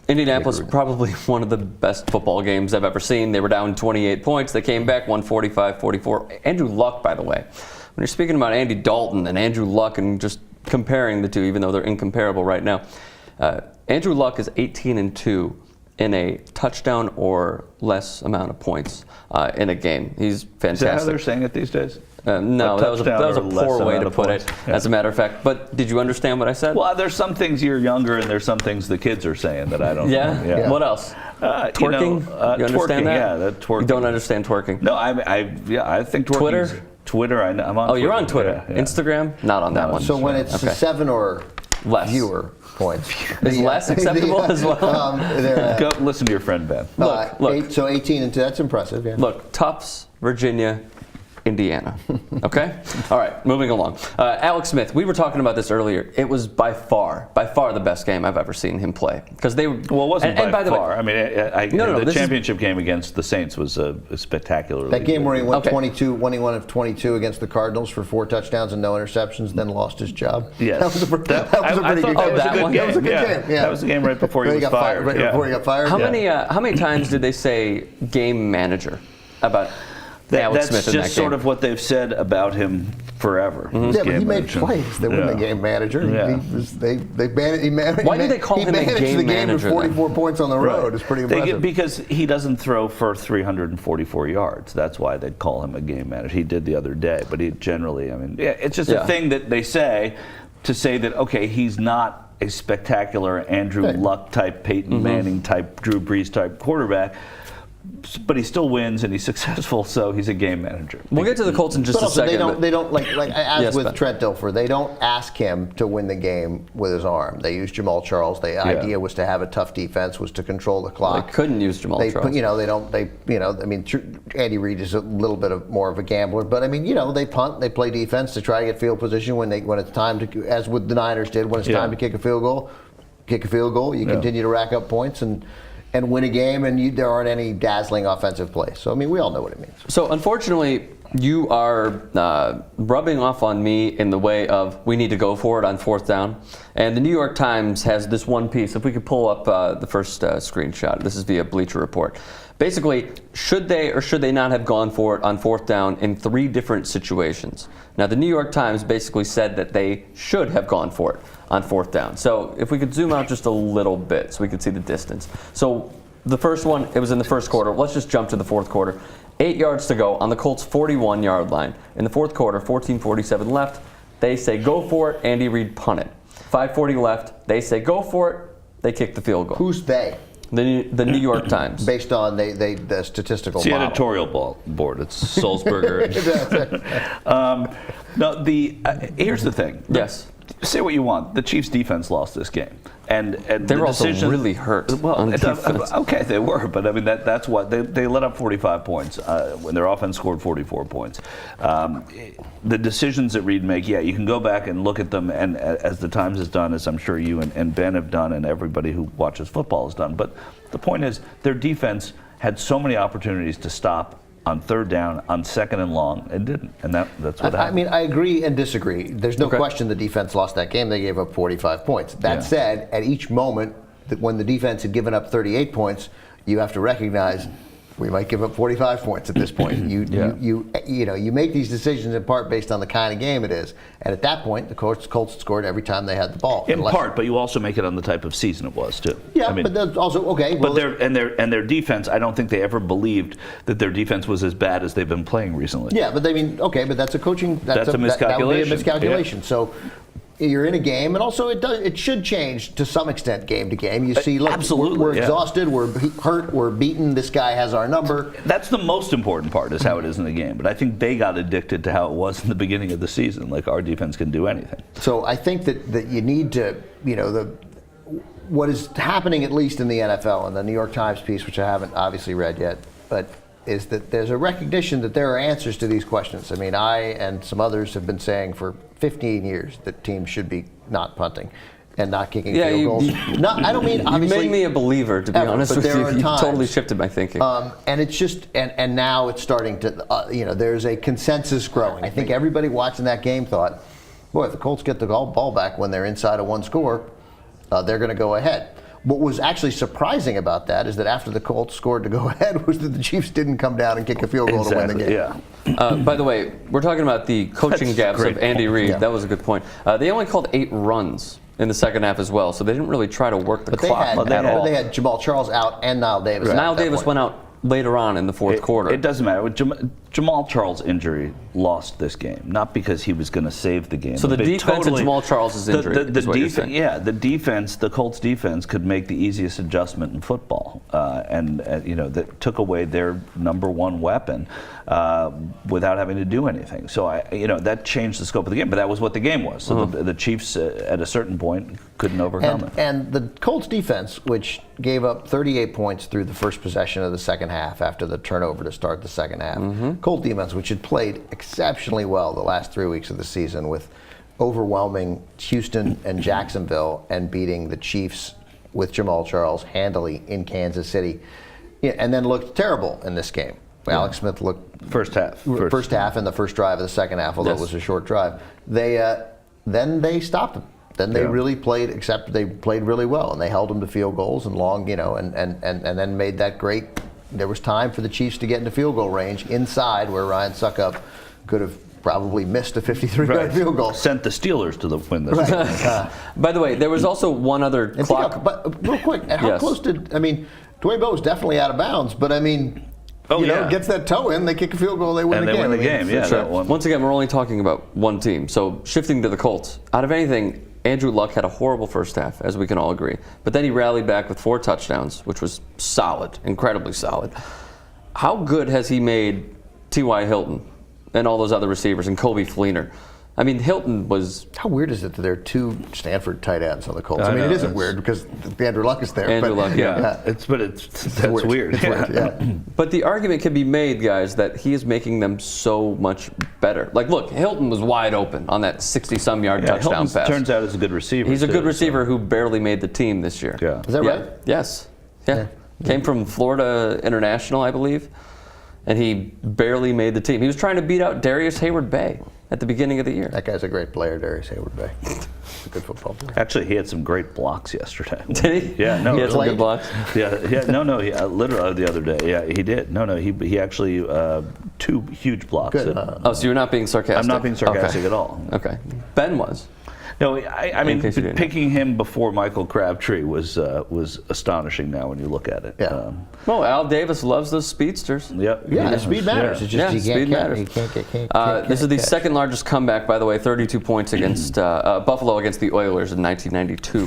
Indianapolis, probably one of the best football games I've ever seen. They were down 28 points. They came back, won 45-44. Andrew Luck, by the way. When you're speaking about Andy Dalton and Andrew Luck and just comparing the two, even though they're incomparable right now, Andrew Luck is 18-2 in a touchdown or less amount of points in a game. He's fantastic. Is that how they're saying it these days? No, that was a poor way to put it, as a matter of fact. But did you understand what I said? Well, there's some things you're younger, and there's some things the kids are saying that I don't know. Yeah? What else? Twerking? You understand twerking, that? Yeah, that twerking. You don't understand twerking? No, I think twerking. Twitter? I'm on Twitter. Oh, you're on Twitter. Yeah. Instagram? Not on that one. So when it's 7 or less fewer points. Is less acceptable as well? Go listen to your friend Ben. Look. So 18-2, that's impressive. Yeah. Look, Tufts, Virginia, Indiana. Okay? All right, moving along. Alex Smith, we were talking about this earlier. It was by far the best game I've ever seen him play. Because they Well, it wasn't by far. The way, I mean, the championship game against the Saints was a spectacular. That game where he went 22, when he won of 22 against the Cardinals for 4 touchdowns and no interceptions, then lost his job. Yes. That was a pretty good game. That was a good game. Yeah. That was the game right before he was fired. Right before he got fired. How many times did they say game manager about Alex Smith in that game? That's just sort of what they've said about him forever. Yeah, but he made plays. They weren't the game manager. Yeah. Why do they call him a game manager? He managed the game with 44 points on the road. It's pretty impressive. Because he doesn't throw for 344 yards. That's why they call him a game manager. He did the other day, but he generally, it's just a thing that they say to say that, okay, he's not a spectacular Andrew Luck type, Peyton Manning type, Drew Brees type quarterback. But he still wins and he's successful, so he's a game manager. We'll get to the Colts in just a second. They don't as with Trent Dilfer, they don't ask him to win the game with his arm. They use Jamal Charles. The idea was to have a tough defense, was to control the clock. They couldn't use Jamal Charles. Andy Reid is a little bit more of a gambler, but they punt, they play defense to try to get field position when it's time to, as with the Niners did, when it's time to kick a field goal. You continue to rack up points and win a game, and there aren't any dazzling offensive plays. So, we all know what it means. So, unfortunately, you are rubbing off on me in the way of we need to go for it on 4th down. And the New York Times has this one piece. If we could pull up the first screenshot. This is via Bleacher Report. Basically, should they or should they not have gone for it on 4th down in 3 different situations? Now, the New York Times basically said that they should have gone for it on 4th down. So if we could zoom out just a little bit so we could see the distance. So the first one, it was in the first quarter. Let's just jump to the 4th quarter. 8 yards to go on the Colts' 41-yard line. In the 4th quarter, 14:47 left. They say go for it. Andy Reid punt it. 5:40 left. They say go for it. They kick the field goal. Who's they? The New York Times. Based on the statistical model. It's the editorial board. It's Sulzberger. Here's the thing. Yes. Say what you want. The Chiefs' defense lost this game, and they were also really hurt. Well, okay, they were, but that's what they let up 45 points when their offense scored 44 points. The decisions that Reid make, you can go back and look at them, and as the Times has done, as I'm sure you and Ben have done, and everybody who watches football has done. But the point is, their defense had so many opportunities to stop on 3rd down, on 2nd and long, and didn't. And that's what happened. I agree and disagree. There's no question the defense lost that game. They gave up 45 points. That said, at each moment, that when the defense had given up 38 points, you have to recognize we might give up 45 points at this point. You make these decisions in part based on the kind of game it is. And at that point, the Colts scored every time they had the ball. In part, but you also make it on the type of season it was too. Yeah, but that's also okay. But their defense, I don't think they ever believed that their defense was as bad as they've been playing recently. Yeah, but but that's a coaching. That's a miscalculation. That would be a miscalculation. Yeah. So you're in a game, and also it should change to some extent game to game. You see, look, absolutely, we're exhausted, we're hurt, we're beaten. This guy has our number. That's the most important part, is how it is in the game. But I think they got addicted to how it was in the beginning of the season. Like, our defense can do anything. So I think that you need to, what is happening, at least in the NFL, and the New York Times piece, which I haven't obviously read yet, but is that there's a recognition that there are answers to these questions. I and some others have been saying for 15 years that teams should be not punting and not kicking field goals. I don't mean, obviously. You made me a believer, to be honest with you. You totally shifted my thinking. And it's just, and now it's starting to, there's a consensus growing. I think everybody watching that game thought, boy, if the Colts get the ball back when they're inside of 1 score, they're going to go ahead. what was actually surprising about that is that after the Colts scored to go ahead was that the Chiefs didn't come down and kick a field goal to win the game. Yeah. By the way, we're talking about the coaching That's gaps great of Andy point. Reid. Yeah. That was a good point. They only called 8 runs in the second half as well, so they didn't really try to work the But clock at all. they had Jamal Charles out and Niall Davis out. Niall at that Davis point. went out later on in the fourth quarter. It doesn't matter. Jamal Charles' injury lost this game, not because he was going to save the game. So the But defense and Jamal Charles' injury is what you're saying. Yeah, the defense, the Colts defense could make the easiest adjustment in football, and that took away their number one weapon without having to do anything. So that changed the scope of the game. But that was what the game was. So the Chiefs, at a certain point, couldn't overcome it. And the Colts defense, which gave up 38 points through the first possession of the second half after the turnover to start the second half. Colts defense, which had played exceptionally well the last 3 weeks of the season with overwhelming Houston and Jacksonville and beating the Chiefs with Jamal Charles handily in Kansas City, and then looked terrible in this game. Alex Smith looked First half and the first drive of the second half, although it was a short drive. Then they stopped them. Then they really played, except they played really well, and they held them to field goals and long, and then made that great. There was time for the Chiefs to get into field goal range inside where Ryan Suckup could have probably missed a 53-yard field goal. Sent the Steelers to the win this game. By the way, there was also one other clock. But real quick, and how close did Dwayne Bowe was definitely out of bounds, but gets that toe in, they kick a field goal, they win And the they game. win the game, yeah. Sure. That one. Once again, we're only talking about one team. So shifting to the Colts, out of anything, Andrew Luck had a horrible first half, as we can all agree. But then he rallied back with 4 touchdowns, which was solid, incredibly solid. How good has he made T.Y. Hilton and all those other receivers and Kobe Fleener? I mean, Hilton was... How weird is it that there are 2 Stanford tight ends on the Colts? I know, it isn't weird because Andrew Luck is there. Andrew Luck, yeah. That's weird. It's weird, yeah. But the argument can be made, guys, that he is making them so much better. Like, look, Hilton was wide open on that 60-some-yard touchdown Hilton pass. turns out is a good receiver. He's a good too, receiver who barely made the team this year. Yeah. Is that right? Yes. Yeah. Came from Florida International, I believe, and he barely made the team. He was trying to beat out Darius Hayward-Bay at the beginning of the year. That guy's a great player, Darius Hayward-Bay. A good football player. Actually, he had some great blocks yesterday. Did he? Yeah, no. He had some Played. good blocks. Literally the other day. Yeah, he did. He actually 2 huge blocks. Good. Oh, so you're not being sarcastic? I'm not being sarcastic at all. Okay. Ben was. No, I mean, case you didn't know. picking him before Michael Crabtree was astonishing now when you look at it. Yeah. Well, Al Davis loves those speedsters. Yep. Yeah, speed matters. Yeah. It's just speed you matters. can't This is the catch. second largest comeback, by the way, 32 points against Buffalo against the Oilers in 1992.